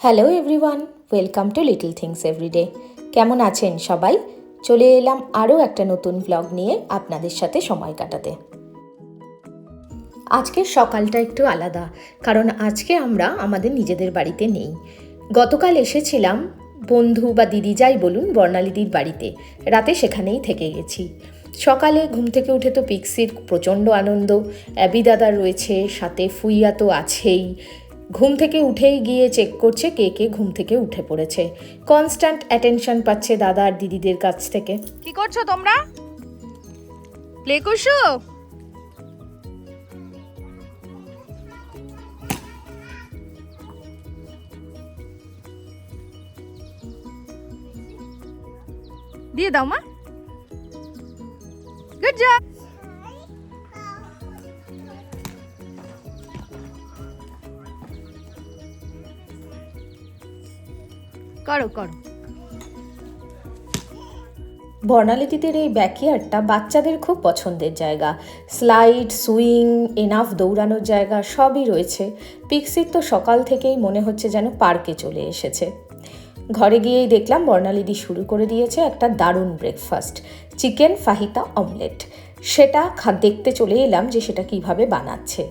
Hello everyone, welcome to little things everyday. কেমন আছেন সবাই? চলে এলাম আরও একটা নতুন ব্লগ নিয়ে আপনাদের সাথে সময় কাটাতে। আজকের সকালটা একটু আলাদা, কারণ আজকে আমরা আমাদের নিজেদের বাড়িতে নেই। গতকাল এসেছিলাম বন্ধু বা দিদি যাই বলুন বর্ণালীদির বাড়িতে, রাতে সেখানেই থেকে গেছি। সকালে ঘুম থেকে উঠে তো পিক্সির প্রচণ্ড আনন্দ, অ্যাবি দাদা রয়েছে সাথে, ফুইয়া তো আছেই। ঘুম থেকে উঠেই গিয়ে চেক করছে কে কে ঘুম থেকে উঠে পড়েছে। কনস্ট্যান্ট অ্যাটেনশন পাচ্ছে দাদা আর দিদিদের কাছ থেকে। কি করছো তোমরা? প্লে করছো? দিয়ে দাও মা। Good job. করো করো। বর্ণালীদিদের এই ব্যাকইয়ার্ডটা বাচ্চাদের খুব পছন্দের জায়গা। স্লাইড, সুইং, এনাফ দৌড়ানোর জায়গা সবই রয়েছে। পিক্সির তো সকাল থেকেই মনে হচ্ছে যেন পার্কে চলে এসেছে। ঘরে গিয়েই দেখলাম বর্ণালীদি শুরু করে দিয়েছে একটা দারুণ ব্রেকফাস্ট, চিকেন ফাহিতা অমলেট। সেটা দেখতে চলে এলাম যে সেটা কিভাবে বানাচ্ছে।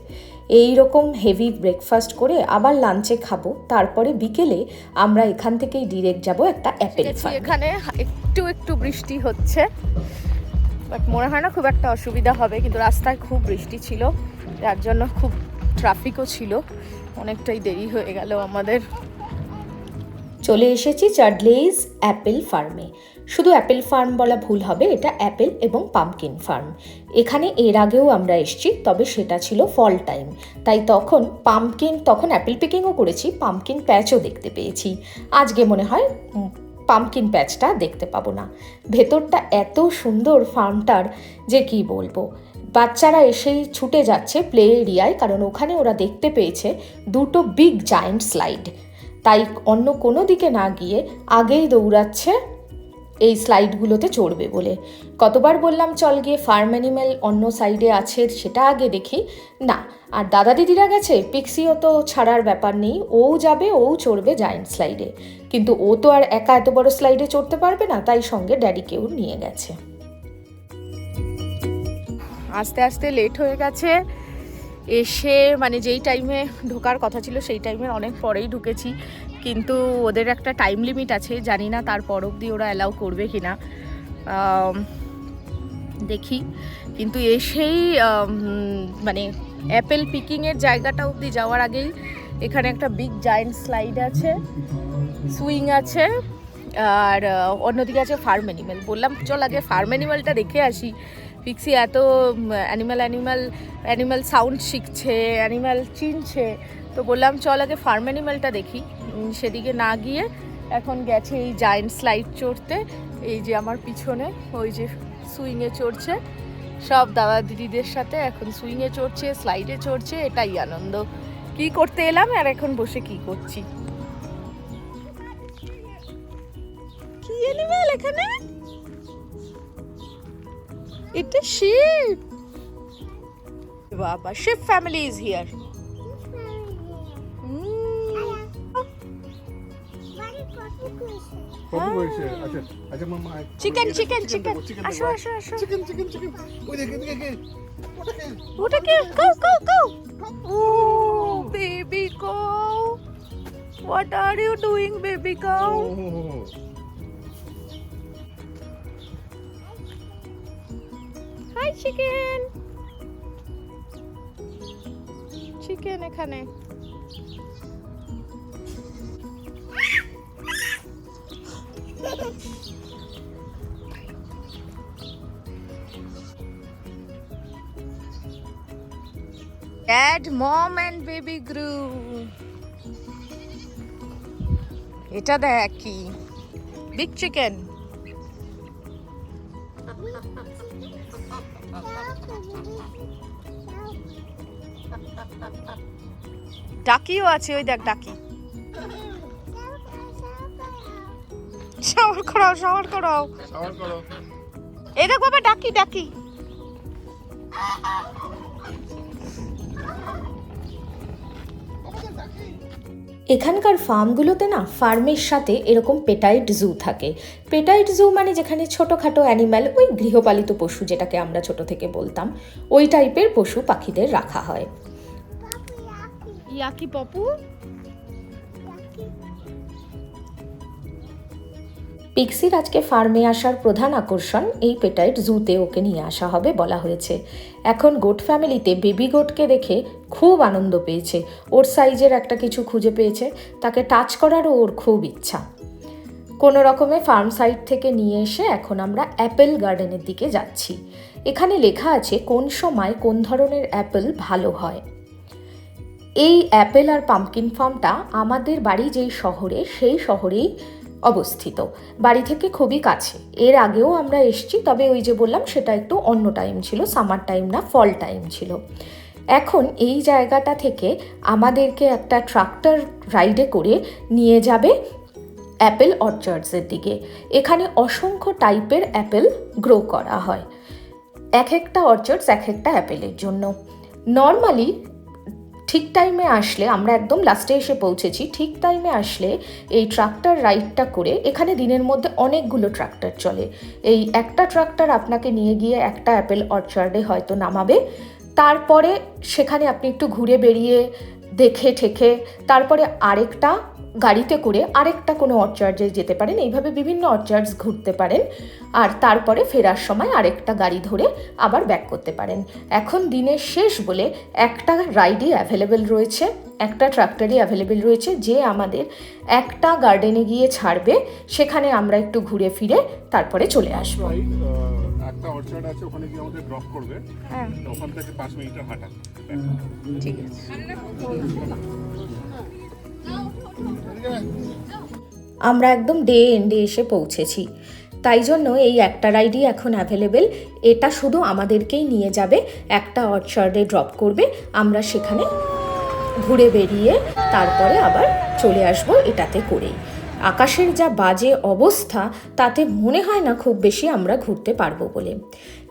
এই রকম হেভি ব্রেকফাস্ট করে আবার লাঞ্চে খাবো, তারপরে বিকেলে আমরা এখান থেকেই ডিরেক্ট যাব একটা অ্যাপেল ফার্ম। এখানে একটু একটু বৃষ্টি হচ্ছে, বাট মনে হয় না খুব একটা অসুবিধা হবে, কিন্তু রাস্তায় খুব বৃষ্টি ছিল, যার জন্য খুব ট্রাফিকও ছিল, অনেকটাই দেরি হয়ে গেল আমাদের। চলে এসেছি চার্ডলেইজ অ্যাপেল ফার্মে। শুধু অ্যাপেল ফার্ম বলা ভুল হবে, এটা অ্যাপেল এবং পাম্পকিন ফার্ম। এখানে এর আগেও আমরা এসেছি, তবে সেটা ছিল ফল টাইম, তাই তখন অ্যাপেল পিকিংও করেছি, পাম্পকিন প্যাচও দেখতে পেয়েছি। আজকে মনে হয় পাম্পকিন প্যাচটা দেখতে পাবো না। ভেতরটা এত সুন্দর ফার্মটার যে কি বলবো। বাচ্চারা এসেই ছুটে যাচ্ছে প্লে এরিয়ায়, কারণ ওখানে ওরা দেখতে পেয়েছে দুটো বিগ জায়ান্ট স্লাইড। তাই অন্য কোনো দিকে না গিয়ে আগেই দৌড়াচ্ছে এই স্লাইডগুলোতে চড়বে বলে। কতবার বললাম চল গিয়ে ফার্ম অ্যানিম্যাল অন্য সাইডে আছে সেটা আগে দেখি, না। আর দাদা দিদিরা গেছে, পিক্সিও তো ছাড়ার ব্যাপার নেই, ও যাবে, ও চড়বে জায়ান্ট স্লাইডে। কিন্তু ও তো আর একা এত বড় স্লাইডে চড়তে পারবে না, তাই সঙ্গে ড্যাডিকেও নিয়ে গেছে। আস্তে আস্তে লেট হয়ে গেছে, এসে মানে যেই টাইমে ঢোকার কথা ছিল সেই টাইমের অনেক পরেই ঢুকেছি, কিন্তু ওদের একটা টাইম লিমিট আছে, জানি না তারপর অবধি ওরা অ্যালাউ করবে কি না, দেখি। কিন্তু এসেই মানে অ্যাপেল পিকিংয়ের জায়গাটা অবধি যাওয়ার আগেই এখানে একটা বিগ জায়ান্ট স্লাইড আছে, সুইং আছে, আর অন্যদিকে আছে ফার্ম অ্যানিম্যাল। বললাম চল আগে ফার্ম অ্যানিম্যালটা দেখে আসি। পিক্সি এত অ্যানিম্যাল সাউন্ড শিখছে, অ্যানিম্যাল চিনছে, তো বললাম চল আগে ফার্ম অ্যানিম্যালটা দেখি। সেদিকে না গিয়ে এখন গেছে এই জায়ান্ট স্লাইড চড়তে। এই যে আমার পিছনে ওই যে সুইংয়ে চড়ছে, সব দাদা দিদিদের সাথে এখন সুইংয়ে চড়ছে, স্লাইডে চড়ছে, এটাই আনন্দ। কি করতে এলাম আর এখন বসে কি করছি। কি অ্যানিম্যাল এখানে? এটা শিপ। বাবা, sheep family is here. Chicken chicken chicken, আসো আসো আসো। ওটা কি? Go go go. Oh baby cow, what are you doing baby cow? Hi chicken. Chicken এখানে। Dad, mom and baby grew. এটা দেখ কি বিগ চিকেন। ডাকিও আছে, ওই দেখ ডাকি। শাওয়ার করাও, শাওয়ার করাও, শাওয়ার করো। এই দেখ বাবা, ডাকি ডাকি। এখানকার ফার্মগুলোতে না ফার্মের সাথে এরকম পেটাইট জু থাকে। পেটাইট জু মানে যেখানে ছোটোখাটো অ্যানিম্যাল, ওই গৃহপালিত পশু যেটাকে আমরা ছোট থেকে বলতাম, ওই টাইপের পশু পাখিদের রাখা হয়। ইয়াকি পপু পিক্সির আজকে ফার্মে আসার প্রধান আকর্ষণ এই পেটাইট জুতে ওকে নিয়ে আসা হবে বলা হয়েছে। এখন গোট ফ্যামিলিতে বেবি গোটকে দেখে খুব আনন্দ পেয়েছে, ওর সাইজের একটা কিছু খুঁজে পেয়েছে, তাকে টাচ করারও ওর খুব ইচ্ছা। কোনো রকমে ফার্ম সাইড থেকে নিয়ে এসে এখন আমরা অ্যাপেল গার্ডেনের দিকে যাচ্ছি। এখানে লেখা আছে কোন সময় কোন ধরনের অ্যাপেল ভালো হয়। এই অ্যাপেল আর পাম্পকিন ফার্মটা আমাদের বাড়ি যেই শহরে, সেই শহরেই অবস্থিত, বাড়ি থেকে খুবই কাছে। এর আগেও আমরা এসেছি, তবে ওই যে বললাম সেটা একটু অন্য টাইম ছিল, সামার টাইম না, ফল টাইম ছিল। এখন এই জায়গাটা থেকে আমাদেরকে একটা ট্রাক্টর রাইডে করে নিয়ে যাবে অ্যাপেল অর্চার্ডসের দিকে। এখানে অসংখ্য টাইপের অ্যাপেল গ্রো করা হয়, এক একটা অর্চার্ডস এক একটা অ্যাপেলের জন্য। নর্মালি ঠিক টাইমে আসলে, আমরা একদম লাস্টে এসে পৌঁছেছি, ঠিক টাইমে আসলে এই ট্রাক্টর রাইডটা করে, এখানে দিনের মধ্যে অনেকগুলো ট্রাক্টর চলে, এই একটা ট্রাক্টর আপনাকে নিয়ে গিয়ে একটা অ্যাপেল অর্চার্ডে হয়তো নামাবে, তারপরে সেখানে আপনি একটু ঘুরে বেরিয়ে দেখে ঠেকে তারপরে আরেকটা গাড়িতে করে আরেকটা কোনো অর্চার্ডে যেতে পারেন। এইভাবে বিভিন্ন অর্চার্ডস ঘুরতে পারেন, আর তারপরে ফেরার সময় আরেকটা গাড়ি ধরে আবার ব্যাক করতে পারেন। এখন দিনের শেষ বলে একটা রাইডই অ্যাভেলেবেল রয়েছে, একটা ট্রাক্টরই অ্যাভেলেবেল রয়েছে, যে আমাদের একটা গার্ডেনে গিয়ে ছাড়বে, সেখানে আমরা একটু ঘুরে ফিরে তারপরে চলে আসবো। একটা অর্চার্ড আছে, ওখানে গিয়ে আমাদের ড্রপ করবে, ওখান থেকে 5 মিনিটের হাঁটা। ঠিক আছে। আমরা একদম ডে এন্ডে এসে পৌঁছেছি, তাই জন্য এই একটা রাইডই এখন অ্যাভেলেবেল। এটা শুধু আমাদেরকেই নিয়ে যাবে, একটা অর্চার্ডে ড্রপ করবে, আমরা সেখানে ঘুরে বেরিয়ে তারপরে আবার চলে আসবো এটাতে করেই। আকাশের যা বাজে অবস্থা, তাতে মনে হয় না খুব বেশি আমরা ঘুরতে পারবো বলে।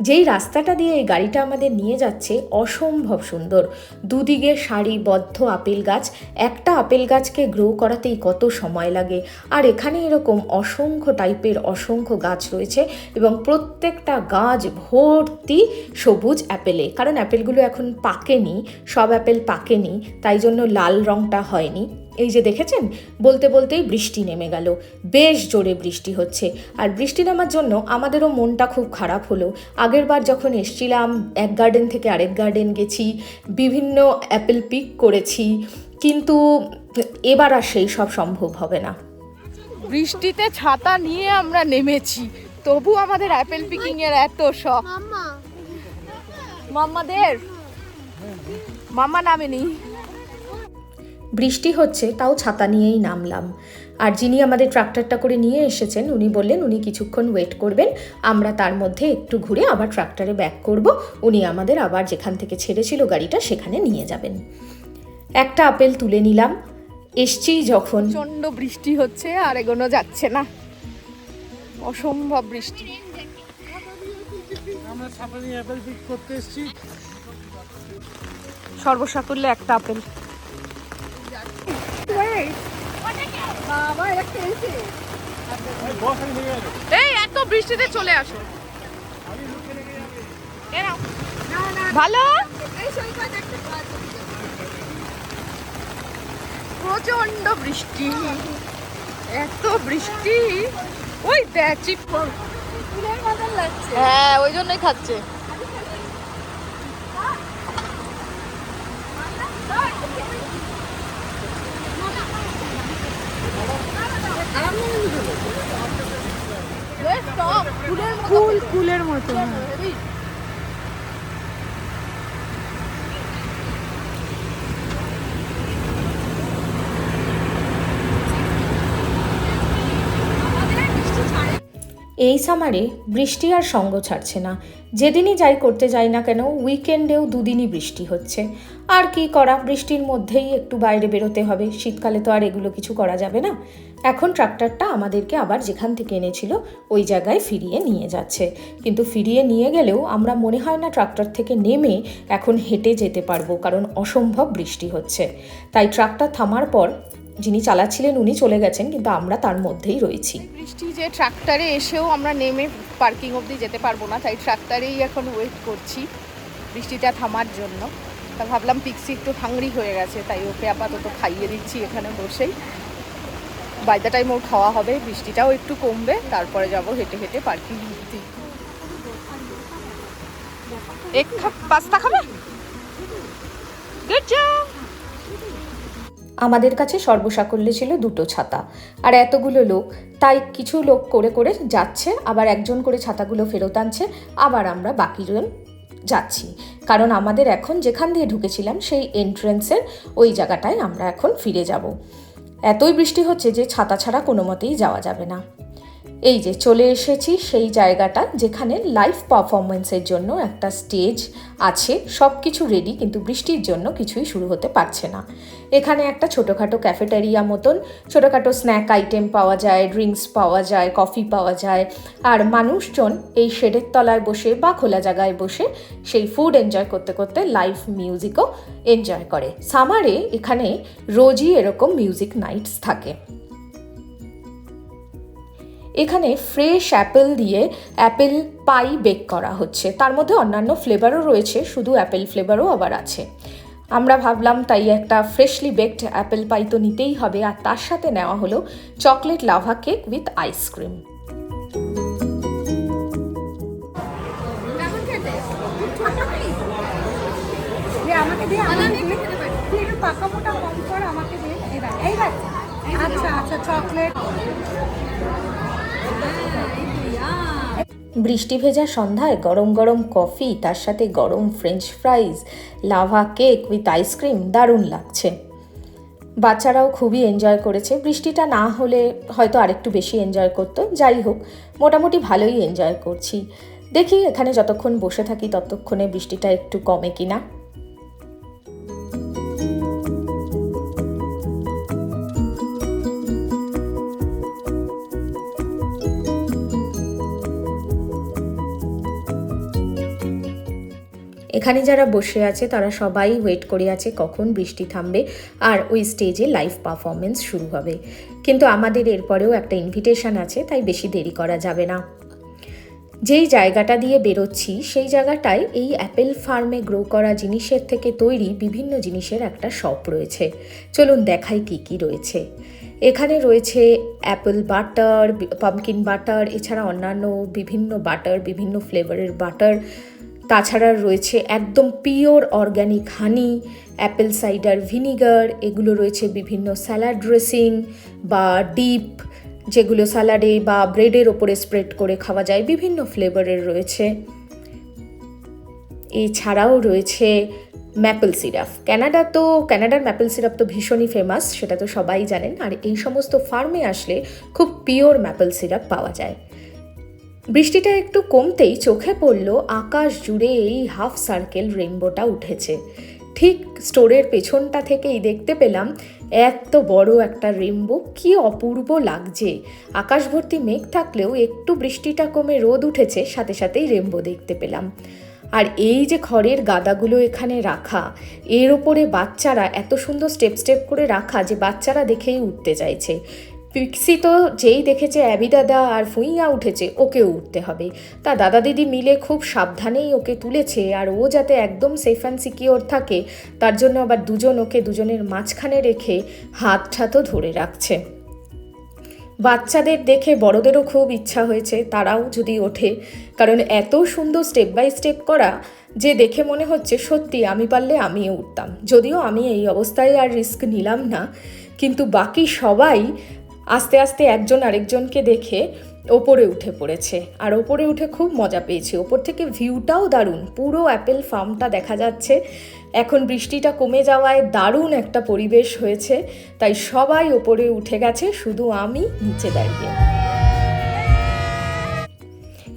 যেই রাস্তাটা দিয়ে এই গাড়িটা আমাদের নিয়ে যাচ্ছে অসম্ভব সুন্দর, দুদিকে সারিবদ্ধ আপেল গাছ, একটা আপেল গাছকে গ্রো করাতেই কত সময় লাগে। আর এখানে এরকম অসংখ্য টাইপের অসংখ্য গাছ রয়েছে এবং প্রত্যেকটা গাছ ভর্তি সবুজ অ্যাপেলে, কারণ অ্যাপেলগুলো এখন পাকেনি, সব অ্যাপেল পাকেনি, তাই জন্য লাল রঙটা হয়নি। এই যে দেখেছেন, বলতে বলতেই বৃষ্টি নেমে গেল, বেশ জোরে বৃষ্টি হচ্ছে। আর বৃষ্টি নামার জন্য আমাদেরও মনটা খুব খারাপ হলো। আগের বার যখন এসছিলাম, এক গার্ডেন থেকে আরেক গার্ডেন গেছি, বিভিন্ন অ্যাপেল পিক করেছি, কিন্তু এবার আর সেই সব সম্ভব হবে না। বৃষ্টিতে ছাতা নিয়ে আমরা নেমেছি, তবু আমাদের অ্যাপেল পিকিং এর এত শখ। মাম্মা নামেনি। বৃষ্টি হচ্ছে, তাও ছাতা নিয়েই নামলাম। আর যিনি আমাদের ট্রাক্টরটা করে নিয়ে এসেছেন, উনি বললেন উনি কিছুক্ষণ ওয়েট করবেন, আমরা তার মধ্যে একটু ঘুরে আবার ট্রাক্টরে ব্যাক করব, উনি আমাদের আবার যেখান থেকে ছেড়েছিল গাড়িটা সেখানে নিয়ে যাবেন। একটা আপেল তুলে নিলাম, এসছি যখন। প্রচণ্ড বৃষ্টি হচ্ছে আর এগোনো যাচ্ছে না, অসম্ভব বৃষ্টি। আমরা ছাতা নিয়ে অ্যাপেল পিক করতে এসেছি। সর্বসাকুল্যে একটা আপেল। এই এত বৃষ্টিতে চলে আসো, ভালো। প্রচন্ড বৃষ্টি, এত বৃষ্টি, ওই দেখ চিপ, হ্যাঁ ওই জন্যই খাচ্ছে। ফুলের মতো। এই সামারে বৃষ্টি আর সঙ্গ ছাড়ছে না, যেদিনই যাই করতে যাই না কেন উইকেন্ডেও দুদিনই বৃষ্টি হচ্ছে। আর কি করা, বৃষ্টির মধ্যেই একটু বাইরে বেরোতে হবে, শীতকালে তো আর এগুলো কিছু করা যাবে না। এখন ট্রাক্টরটা আমাদেরকে আবার যেখান থেকে এনেছিল ওই জায়গায় ফিরিয়ে নিয়ে যাচ্ছে, কিন্তু ফিরিয়ে নিয়ে গেলেও আমরা মনে হয় না ট্রাক্টর থেকে নেমে এখন হেঁটে যেতে পারবো, কারণ অসম্ভব বৃষ্টি হচ্ছে। তাই ট্রাক্টর থামার পর যিনি চালাচ্ছিলেন উনি চলে গেছেন, কিন্তু আমরা তার মধ্যেই রয়েছি। বৃষ্টি যে ট্রাক্টরে এসেও আমরা নেমে পার্কিং অবধি যেতে পারবো না, তাই ট্রাক্টরেই এখন ওয়েট করছি বৃষ্টিটা থামার জন্য। তা ভাবলাম পিক্সি একটু হাংরি হয়ে গেছে, তাই ওকে আপাতত খাইয়ে দিচ্ছি এখানে বসেই। বাই দ্য টাইম ওর খাওয়া হবে, বৃষ্টিটাও একটু কমবে, তারপরে যাব হেঁটে হেঁটে পার্কিং অবধি। এক কাপ পাস্তা খাবে? Good job. আমাদের কাছে সর্বসাকল্যে ছিল 2টো ছাতা আর এতগুলো লোক, তাই কিছু লোক করে করে যাচ্ছে, আবার একজন করে ছাতাগুলো ফেরত আনছে, আবার আমরা বাকিজন যাচ্ছি। কারণ আমাদের এখন যেখান দিয়ে ঢুকেছিলাম সেই এন্ট্রেন্সের ওই জায়গাটায় আমরা এখন ফিরে যাব। এতই বৃষ্টি হচ্ছে যে ছাতা ছাড়া কোনো মতেই যাওয়া যাবে না। এই যে চলে এসেছি সেই জায়গাটা যেখানে লাইভ পারফরমেন্সের জন্য একটা স্টেজ আছে, সব কিছু রেডি, কিন্তু বৃষ্টির জন্য কিছুই শুরু হতে পারছে না। এখানে একটা ছোটোখাটো ক্যাফেটেরিয়া মতন ছোটোখাটো স্ন্যাক আইটেম পাওয়া যায়, ড্রিঙ্কস পাওয়া যায়, কফি পাওয়া যায়, আর মানুষজন এই শেডের তলায় বসে বা খোলা জায়গায় বসে সেই ফুড এনজয় করতে করতে লাইভ মিউজিকও এনজয় করে। সামারে এখানে রোজই এরকম মিউজিক নাইটস থাকে। এখানে ফ্রেশ অ্যাপেল দিয়ে অ্যাপেল পাই বেক করা হচ্ছে, তার মধ্যে অন্যান্য ফ্লেভারও রয়েছে, শুধু অ্যাপেল ফ্লেভারও আবার আছে। আমরা ভাবলাম তাই একটা ফ্রেশলি বেকড অ্যাপেল পাই তো নিতেই হবে, আর তার সাথে নেওয়া হলো chocolate lava cake with ice cream. বৃষ্টি ভেজা সন্ধ্যায় গরম গরম কফি, তার সাথে গরম French ফ্রাইজ, lava cake with ice cream, দারুণ লাগছে। বাচ্চারাও খুবই এনজয় করেছে, বৃষ্টিটা না হলে হয়তো আরেকটু বেশি এনজয় করতো। যাই হোক, মোটামুটি ভালোই এনজয় করছি। দেখি এখানে যতক্ষণ বসে থাকি ততক্ষণে বৃষ্টিটা একটু কমে কিনা। এখানে যারা বসে আছে তারা সবাই ওয়েট করে আছে কখন বৃষ্টি থামবে আর ওই স্টেজে লাইভ পারফরমেন্স শুরু হবে। কিন্তু আমাদের এরপরেও একটা ইনভিটেশন আছে, তাই বেশি দেরি করা যাবে না। যেই জায়গাটা দিয়ে বেরোচ্ছি সেই জায়গাটায় এই অ্যাপেল ফার্মে গ্রো করা জিনিসের থেকে তৈরি বিভিন্ন জিনিসের একটা শপ রয়েছে। চলুন দেখাই কি কি রয়েছে। এখানে রয়েছে অ্যাপেল বাটার, পামকিন বাটার, এছাড়া অন্যান্য বিভিন্ন বাটার, বিভিন্ন ফ্লেভারের বাটার। তাছাড়া রয়েছে একদম পিওর অর্গ্যানিক হানি, অ্যাপেল সাইডার ভিনিগার, এগুলো রয়েছে বিভিন্ন স্যালাড ড্রেসিং বা ডিপ, যেগুলো স্যালাডে বা ব্রেডের ওপরে স্প্রেড করে খাওয়া যায়, বিভিন্ন ফ্লেভারের রয়েছে। এছাড়াও রয়েছে ম্যাপেল সিরাপ। ক্যানাডার ম্যাপেল সিরাপ তো ভীষণই ফেমাস, সেটা তো সবাই জানেন। আর এই সমস্ত ফার্মে আসলে খুব পিওর ম্যাপেল সিরাপ পাওয়া যায়। বৃষ্টিটা একটু কমতেই চোখে পড়ল আকাশ জুড়ে এই হাফ সার্কেল রেইনবোটা উঠেছে। ঠিক স্টোরের পেছনটা থেকেই দেখতে পেলাম এত বড় একটা রেইনবো, কি অপূর্ব লাগছে। আকাশ ভর্তি মেঘ থাকলেও একটু বৃষ্টিটা কমে রোদ উঠেছে, সাথে সাথেই রেইনবো দেখতে পেলাম। আর এই যে খড়ের গাদাগুলো এখানে রাখা, এর ওপরে বাচ্চারা এত সুন্দর স্টেপ স্টেপ করে রাখা যে বাচ্চারা দেখেই উঠতে চাইছে। পিক্সি তো যেই দেখেছে অ্যাবি দাদা আর ফুইয়া উঠেছে, ওকেও উঠতে হবে। তা দাদা দিদি মিলে খুব সাবধানেই ওকে তুলেছে, আর ও যাতে একদম সেফ অ্যান্ড সিকিওর থাকে তার জন্য আবার ওকে দুজনের মাঝখানে রেখে হাত ঠাতও ধরে রাখছে। বাচ্চাদের দেখে বড়দেরও খুব ইচ্ছা হয়েছে তারাও যদি ওঠে, কারণ এত সুন্দর স্টেপ বাই স্টেপ করা যে দেখে মনে হচ্ছে সত্যি আমি পারলে আমিও উঠতাম। যদিও আমি এই অবস্থায় আর রিস্ক নিলাম না, কিন্তু বাকি সবাই আস্তে আস্তে একজন আরেকজনকে দেখে ওপরে উঠে পড়েছে, আর ওপরে উঠে খুব মজা পেয়েছি। ওপর থেকে ভিউটাও দারুণ, পুরো অ্যাপেল ফার্মটা দেখা যাচ্ছে। এখন বৃষ্টিটা কমে যাওয়ায় দারুণ একটা পরিবেশ হয়েছে, তাই সবাই ওপরে উঠে গেছে, শুধু আমি নিচে দাঁড়িয়ে।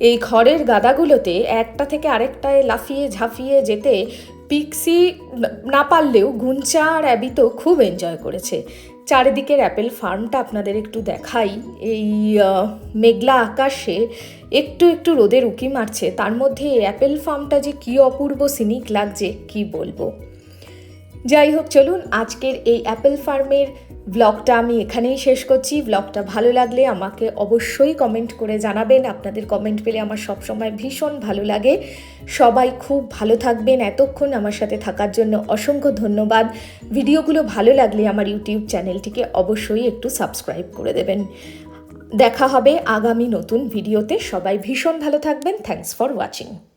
এই খড়ের গাদাগুলোতে একটা থেকে আরেকটায় লাফিয়ে ঝাঁফিয়ে যেতে পিক্সি না পারলেও গুঞ্চা আর অ্যাবি তো খুব এনজয় করেছে। চারিদিকের অ্যাপেল ফার্মটা আপনাদের একটু দেখাই। এই মেঘলা আকাশে একটু একটু রোদের উঁকি মারছে, তার মধ্যে অ্যাপেল ফার্মটা যে কী অপূর্ব সিনিক লাগছে কি বলবো। যাই হোক, চলুন আজকের এই অ্যাপেল ফার্মের ব্লগটা আমি এখানেই শেষ করছি। ব্লগটা ভালো লাগলে আমাকে অবশ্যই কমেন্ট করে জানাবেন। আপনাদের কমেন্ট পেলে আমার সবসময় ভীষণ ভালো লাগে। সবাই খুব ভালো থাকবেন। এতক্ষণ আমার সাথে থাকার জন্য অসংখ্য ধন্যবাদ। ভিডিওগুলো ভালো লাগলে আমার ইউটিউব চ্যানেলটিকে অবশ্যই একটু সাবস্ক্রাইব করে দেবেন। দেখা হবে আগামী নতুন ভিডিওতে। সবাই ভীষণ ভালো থাকবেন। Thanks for watching.